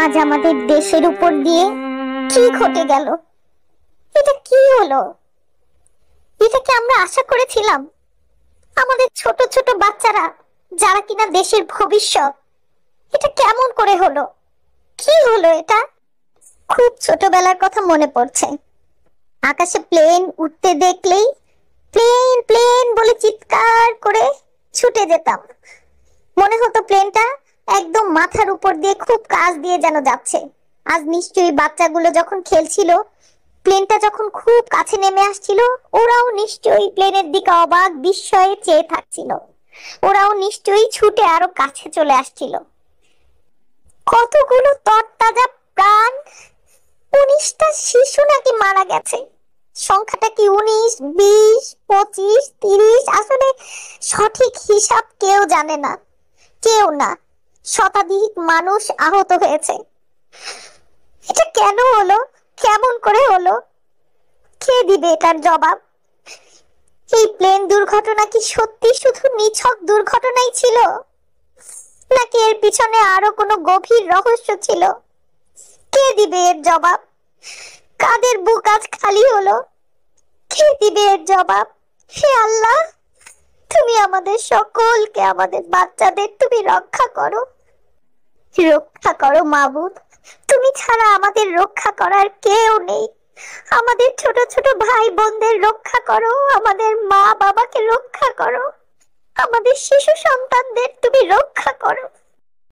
আজ আমাদের দেশের উপর দিয়ে কি ঘটে গেল? এটা কি হলো? এটা কি আমরা আশা করেছিলাম? আমাদের ছোট ছোট বাচ্চারা, যারা কিনা দেশের ভবিষ্যৎ, এটা কেমন করে হলো? কি হলো এটা? খুব ছোটবেলার কথা মনে পড়ছে। আকাশে প্লেন উঠতে দেখলেই প্লেন প্লেন বলে চিৎকার করে ছুটে যেতাম। মনে হতো প্লেনটা একদম মাথার উপর দিয়ে খুব কাছ দিয়ে যেন যাচ্ছে। আজ নিশ্চয়ই বাচ্চাগুলো যখন খেলছিল, প্লেনটা যখন খুব কাছে নেমে আসছিল, ওরাও নিশ্চয়ই প্লেনের দিকে অবাক বিস্ময়ে চেয়ে থাকছিল। ওরাও নিশ্চয়ই ছুটে আরো কাছে চলে আসছিল। কতগুলো তরতাজা প্রাণ! 19টা শিশু নাকি মারা গেছে। সংখ্যাটা কি 19, 20, 25, 30? আসলে সঠিক হিসাব কেউ জানে না, কেউ না। শতাধিক মানুষ আহত হয়েছে। এটা কেন হলো? কেমন করে হলো? কে দিবে এটার জবাব? এই প্লেন দুর্ঘটনা কি সত্যি শুধু নিছক দুর্ঘটনাই ছিল, নাকি এর পিছনে আরো কোনো গভীর রহস্য ছিল? কে দিবে এর জবাব? কাদের বুক আজ খালি হলো? কে দিবে এর জবাব? হে আল্লাহ, তুমি আমাদের সকলকে, আমাদের বাচ্চাদের তুমি রক্ষা করো, রক্ষা করো মাবুদ। তুমি ছাড়া আমাদের রক্ষা করার কেউ নেই। আমাদের ছোট ছোট ভাই বোনদের রক্ষা করো, আমাদের মা বাবাকে রক্ষা করো, আমাদের শিশু সন্তানদের তুমি রক্ষা করো।